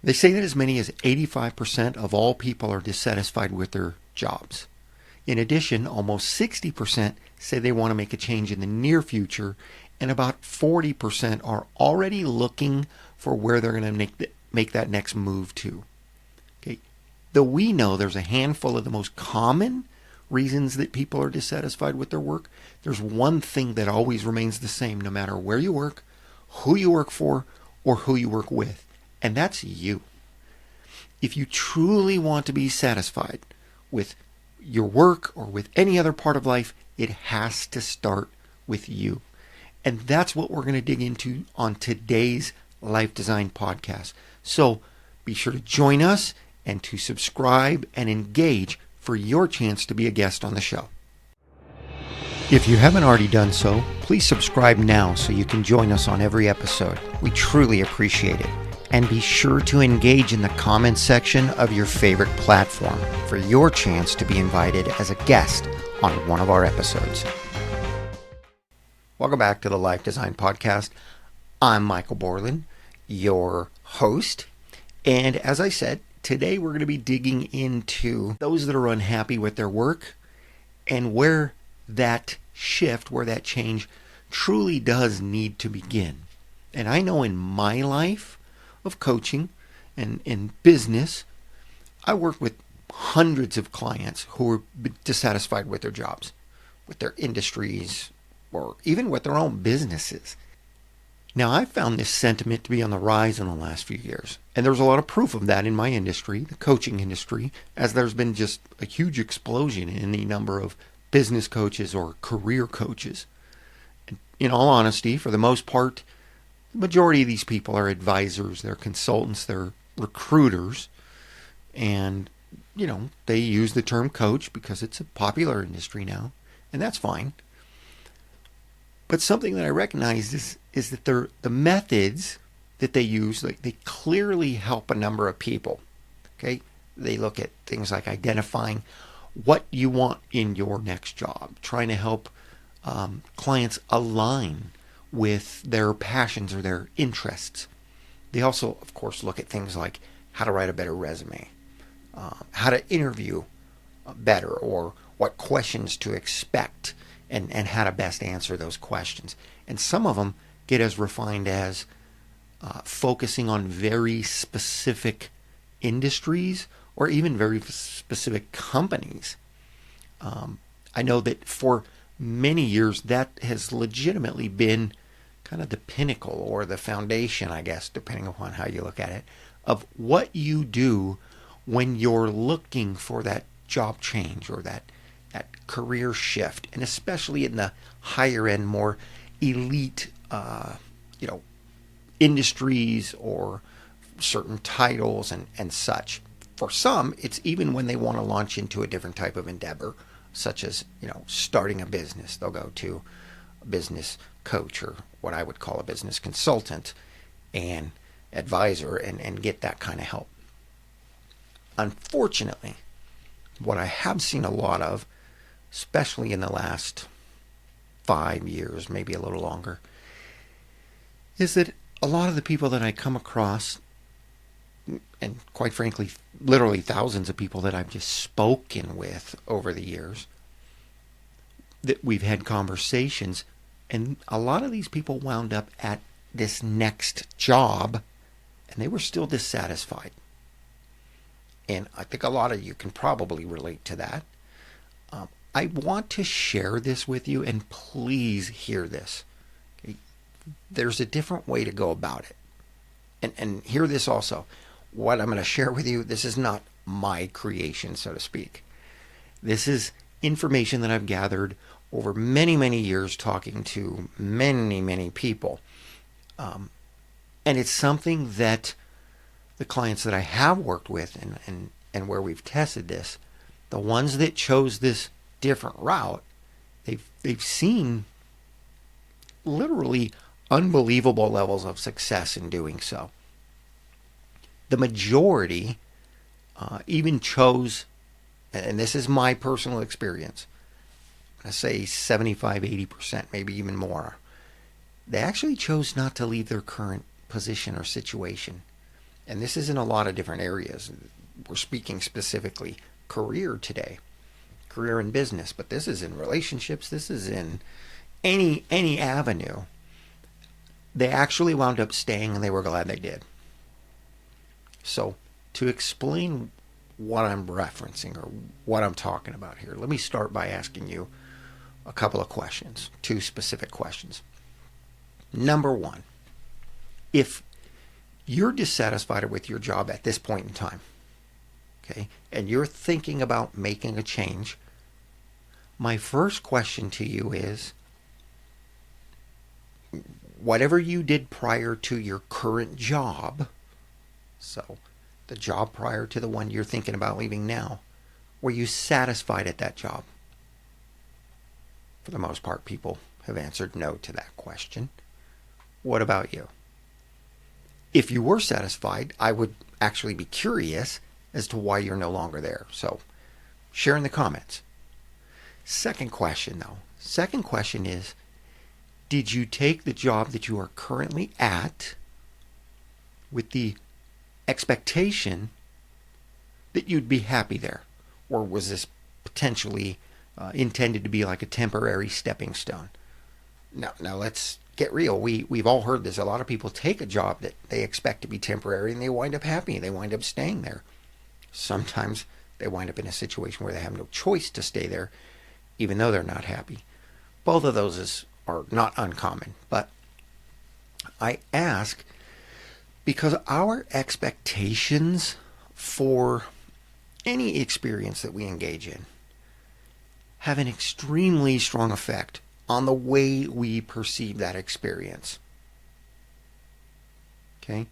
They say that as many as 85% of all people are dissatisfied with their jobs. In addition, almost 60% say they want to make a change in the near future, and about 40% are already looking for where they're going to make that next move to. Okay. Though we know there's a handful of the most common reasons that people are dissatisfied with their work, there's one thing that always remains the same no matter where you work, who you work for, or who you work with, and that's you. If you truly want to be satisfied with your work or with any other part of life, it has to start with you. And that's what we're going to dig into on today's Life Design podcast. So be sure to join us and to subscribe and engage for your chance to be a guest on the show. If you haven't already done so, please subscribe now so you can join us on every episode. We truly appreciate it. And be sure to engage in the comments section of your favorite platform for your chance to be invited as a guest on one of our episodes. Welcome back to the Life Design Podcast. I'm Michael Borland, your host. And as I said, today we're going to be digging into those that are unhappy with their work and where that shift, where that change truly does need to begin. And I know in my life of coaching and in business, I work with hundreds of clients who are dissatisfied with their jobs, with their industries, or even with their own businesses. Now, I've found this sentiment to be on the rise in the last few years, and there's a lot of proof of that in my industry, the coaching industry, as there's been just a huge explosion in the number of business coaches or career coaches. And in all honesty, for the most part, the majority of these people are advisors, they're consultants, they're recruiters, and, they use the term coach because it's a popular industry now, and that's fine. But something that I recognize is that the methods that they use, they clearly help a number of people. Okay, they look at things like identifying what you want in your next job, trying to help clients align with their passions or their interests. They also, of course, look at things like how to write a better resume, how to interview better, or what questions to expect, and how to best answer those questions. And some of them get as refined as focusing on very specific industries or even very specific companies. I know that for many years that has legitimately been kind of the pinnacle or the foundation, I guess, depending upon how you look at it, of what you do when you're looking for that job change or that career shift, and especially in the higher end, more elite, industries or certain titles and such. For some, it's even when they want to launch into a different type of endeavor, such as, starting a business. They'll go to a business coach, or what I would call a business consultant and advisor, and get that kind of help. Unfortunately, what I have seen a lot of, especially in the last 5 years, maybe a little longer, is that a lot of the people that I come across, and quite frankly, literally thousands of people that I've just spoken with over the years, that we've had conversations, and a lot of these people wound up at this next job, and they were still dissatisfied. And I think a lot of you can probably relate to that. I want to share this with you, and please hear this. Okay? There's a different way to go about it. And hear this also. What I'm going to share with you, this is not my creation, so to speak. This is information that I've gathered over many, many years talking to many, many people. And it's something that the clients that I have worked with and where we've tested this, the ones that chose this different route, they've seen literally unbelievable levels of success in doing so. The majority even chose, and this is my personal experience, I say 75, 80%, maybe even more, they actually chose not to leave their current position or situation. and this is in a lot of different areas. We're speaking specifically career today, career in business, but this is in relationships. This is in any avenue. They actually wound up staying, and they were glad they did. So to explain what I'm referencing or what I'm talking about here, let me start by asking you a couple of questions, 2 specific questions. Number 1, if you're dissatisfied with your job at this point in time, okay, and you're thinking about making a change, my first question to you is, whatever you did prior to your current job, so the job prior to the one you're thinking about leaving now, were you satisfied at that job? For the most part, people have answered no to that question. What about you? If you were satisfied, I would actually be curious as to why you're no longer there. So share in the comments. Second question, though. Second question is, did you take the job that you are currently at with the expectation that you'd be happy there? Or was this potentially intended to be like a temporary stepping stone? Now let's get real. We've all heard this. A lot of people take a job that they expect to be temporary, and they wind up happy. They wind up staying there. Sometimes they wind up in a situation where they have no choice to stay there, even though they're not happy. Both of those are not uncommon. But I ask because our expectations for any experience that we engage in have an extremely strong effect on the way we perceive that experience. Okay?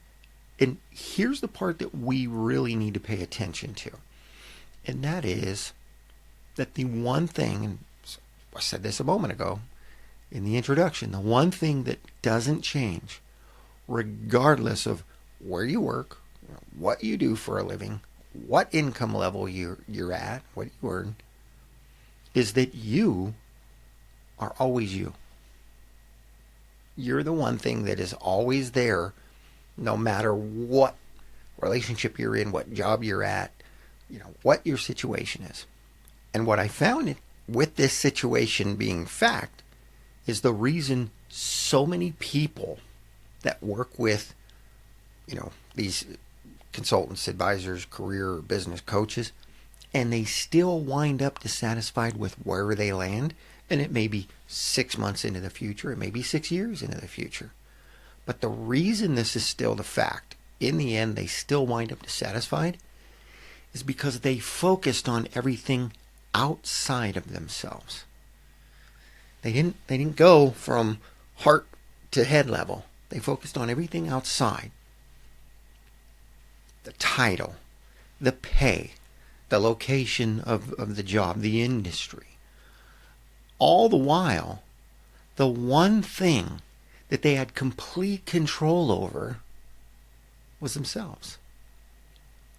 And here's the part that we really need to pay attention to. And that is that the one thing, and I said this a moment ago in the introduction, the one thing that doesn't change, regardless of where you work, what you do for a living, what income level you're at, what you earn, is that you are always you. You're the one thing that is always there, no matter what relationship you're in, what job you're at, what your situation is. And what I found with this situation being fact is the reason so many people that work with, these consultants, advisors, career or business coaches, and they still wind up dissatisfied with where they land. And it may be 6 months into the future. It may be 6 years into the future. But the reason this is still the fact, in the end, they still wind up dissatisfied, is because they focused on everything outside of themselves. They didn't go from heart to head level. They focused on everything outside. The title, the pay, the location of the job, the industry. All the while, the one thing that they had complete control over was themselves.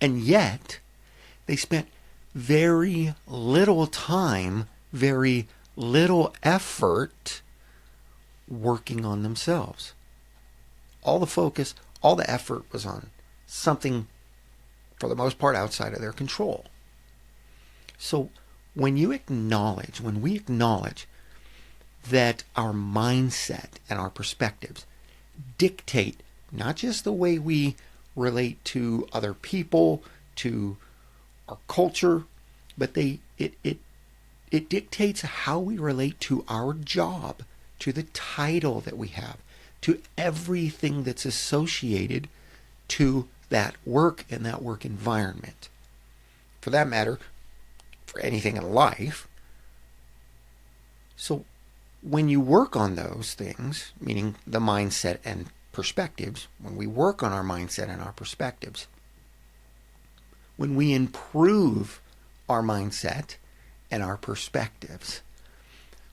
And yet, they spent very little time, very little effort working on themselves. All the focus, all the effort was on something, for the most part, outside of their control. So when we acknowledge that our mindset and our perspectives dictate not just the way we relate to other people, to our culture, but it dictates how we relate to our job, to the title that we have, to everything that's associated to that work and that work environment. For that matter, for anything in life. So when you work on those things, meaning the mindset and perspectives, when we work on our mindset and our perspectives, when we improve our mindset and our perspectives,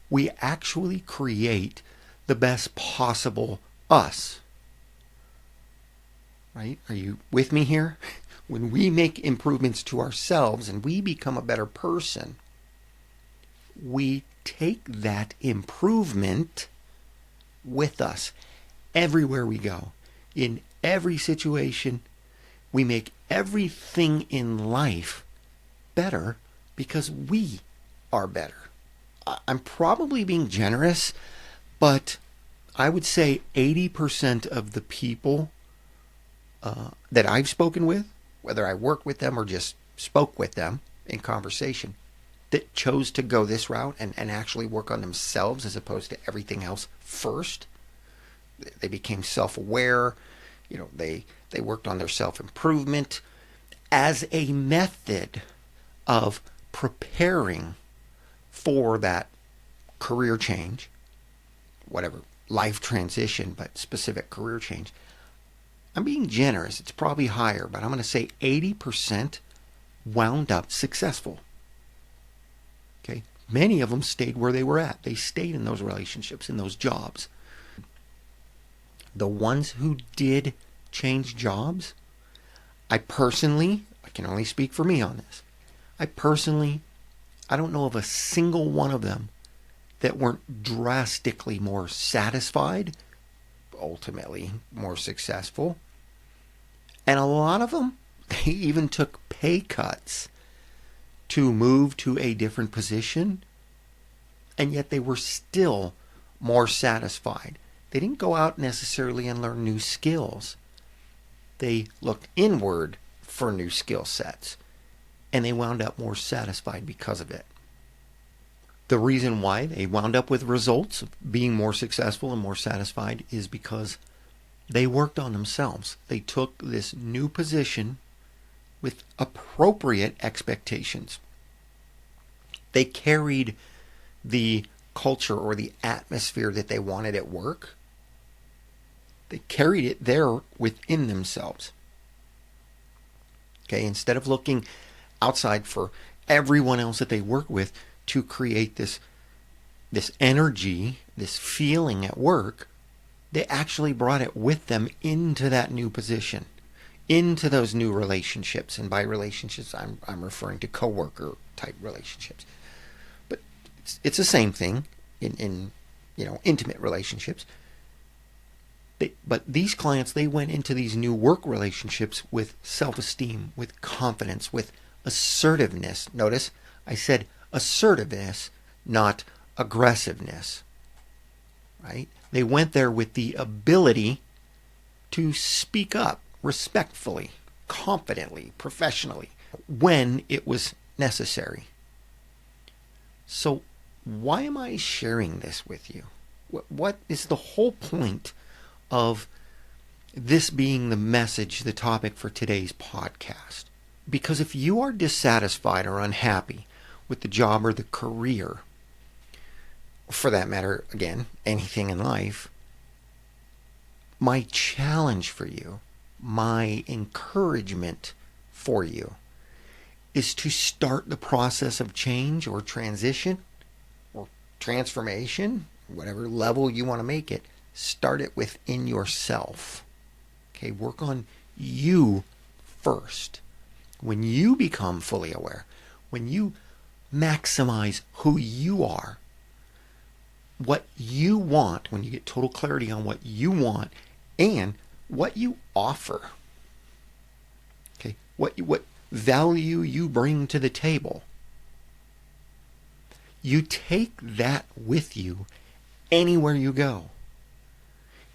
we actually create the best possible us. Right? Are you with me here? When we make improvements to ourselves and we become a better person, we take that improvement with us everywhere we go, in every situation, We make everything in life better because we are better. I'm probably being generous, but I would say 80% of the people that I've spoken with, whether I work with them or just spoke with them in conversation, that chose to go this route and actually work on themselves as opposed to everything else first. They became self-aware. They worked on their self-improvement as a method of preparing for that career change, whatever, life transition, but specific career change. I'm being generous. It's probably higher, but I'm going to say 80% wound up successful. Okay? Many of them stayed where they were at. They stayed in those relationships, in those jobs. The ones who did change jobs, I can only speak for me on this. I don't know of a single one of them that weren't drastically more satisfied, ultimately more successful. And a lot of them, they even took pay cuts to move to a different position, and yet they were still more satisfied. They didn't go out necessarily and learn new skills. They looked inward for new skill sets, and they wound up more satisfied because of it. The reason why they wound up with results of being more successful and more satisfied is because they worked on themselves. They took this new position with appropriate expectations. They carried the culture or the atmosphere that they wanted at work. They carried it there within themselves. Okay, instead of looking outside for everyone else that they work with to create this energy, this feeling at work, they actually brought it with them into that new position, into those new relationships. And by relationships, I'm referring to coworker type relationships. But it's the same thing in intimate relationships. But these clients, they went into these new work relationships with self-esteem, with confidence, with assertiveness. Notice I said assertiveness, not aggressiveness. Right? They went there with the ability to speak up respectfully, confidently, professionally, when it was necessary. So why am I sharing this with you? What is the whole point of this being the message, the topic for today's podcast? Because if you are dissatisfied or unhappy with the job or the career, for that matter, again, anything in life, my challenge for you, my encouragement for you, is to start the process of change or transition or transformation, whatever level you want to make it. Start it within yourself. Okay, work on you first. When you become fully aware, when you maximize who you are, what you want, when you get total clarity on what you want and what you offer, okay, what value you bring to the table, you take that with you anywhere you go.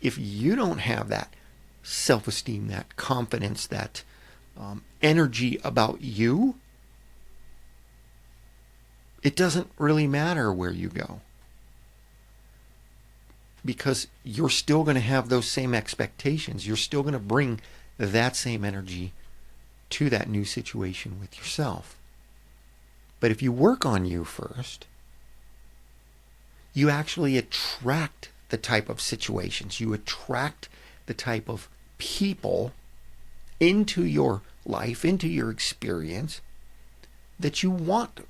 If you don't have that self-esteem, that confidence, that energy about you, it doesn't really matter where you go, because you're still going to have those same expectations. You're still going to bring that same energy to that new situation with yourself. But if you work on you first, you actually attract the type of situations, you attract the type of people into your life, into your experience that you want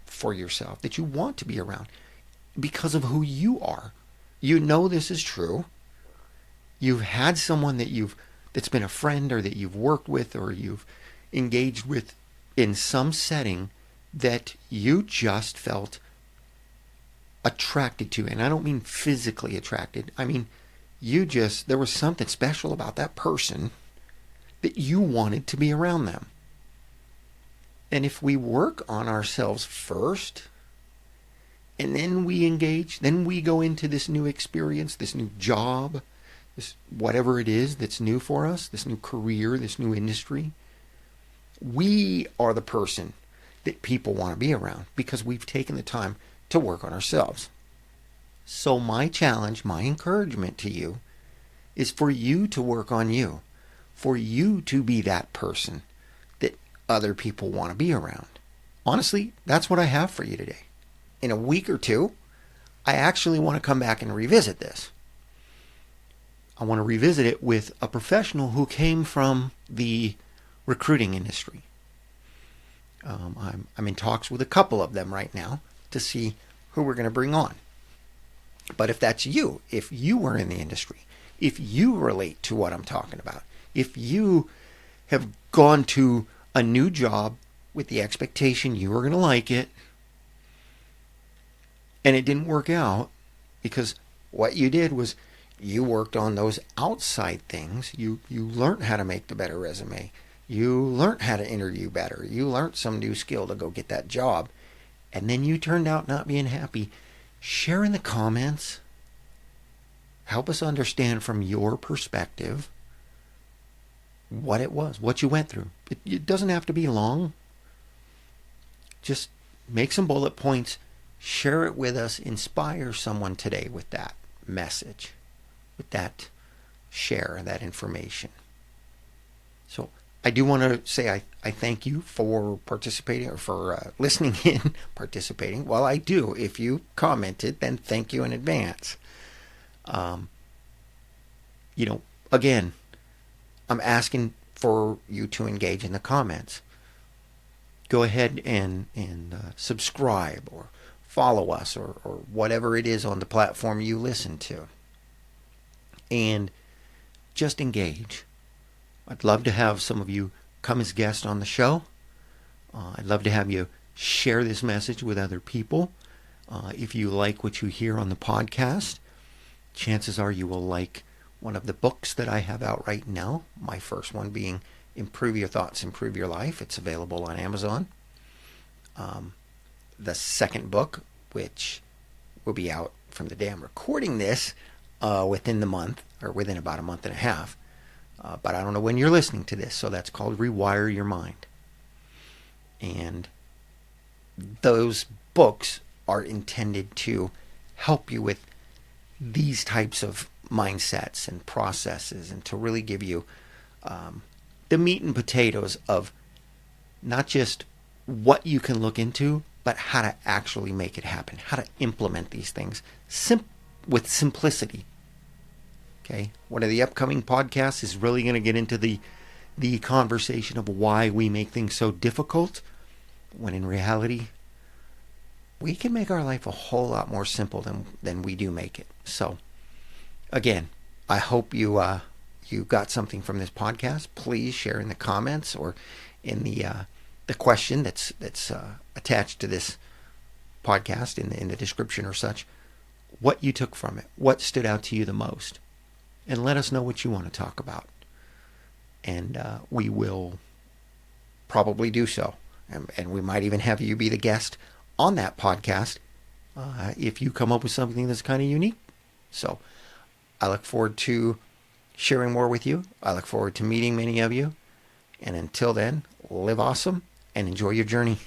for yourself, that you want to be around because of who you are. You know this is true. You've had someone that's been a friend or that you've worked with or you've engaged with in some setting that you just felt attracted to. And I don't mean physically attracted. I mean, there was something special about that person that you wanted to be around them. And if we work on ourselves first, and then we engage, then we go into this new experience, this new job, this whatever it is that's new for us, this new career, this new industry, we are the person that people want to be around because we've taken the time to work on ourselves. So my challenge, my encouragement to you is for you to work on you, for you to be that person that other people want to be around. Honestly, that's what I have for you today. In a week or two, I actually want to come back and revisit this. I want to revisit it with a professional who came from the recruiting industry. I'm in talks with a couple of them right now to see who we're going to bring on. But if that's you, if you were in the industry, if you relate to what I'm talking about, if you have gone to a new job with the expectation you were going to like it, and it didn't work out because what you did was you worked on those outside things. You learned how to make the better resume. You learned how to interview better. You learned some new skill to go get that job. And then you turned out not being happy. Share in the comments. Help us understand from your perspective what it was, what you went through. It doesn't have to be long. Just make some bullet points. Share it with us. Inspire someone today with that message, with that share, that information. So I do want to say I thank you for participating or for listening in, participating. Well, I do. If you commented, then thank you in advance. Again, I'm asking for you to engage in the comments. Go ahead and subscribe or follow us or whatever it is on the platform you listen to. And just engage. I'd love to have some of you come as guests on the show. I'd love to have you share this message with other people. If you like what you hear on the podcast, chances are you will like one of the books that I have out right now. My first one being Improve Your Thoughts, Improve Your Life. It's available on Amazon. The second book, which will be out from the day I'm recording this within the month, or within about a month and a half. But I don't know when you're listening to this, so that's called Rewire Your Mind. And those books are intended to help you with these types of mindsets and processes, and to really give you the meat and potatoes of not just what you can look into, but how to actually make it happen, how to implement these things with simplicity. Okay, one of the upcoming podcasts is really going to get into the conversation of why we make things so difficult, when in reality, we can make our life a whole lot more simple than we do make it. So, again, I hope you got something from this podcast. Please share in the comments or in the question that's attached to this podcast in the description or such, what you took from it, what stood out to you the most. And let us know what you want to talk about. And we will probably do so. And we might even have you be the guest on that podcast if you come up with something that's kind of unique. So I look forward to sharing more with you. I look forward to meeting many of you. And until then, live awesome and enjoy your journey.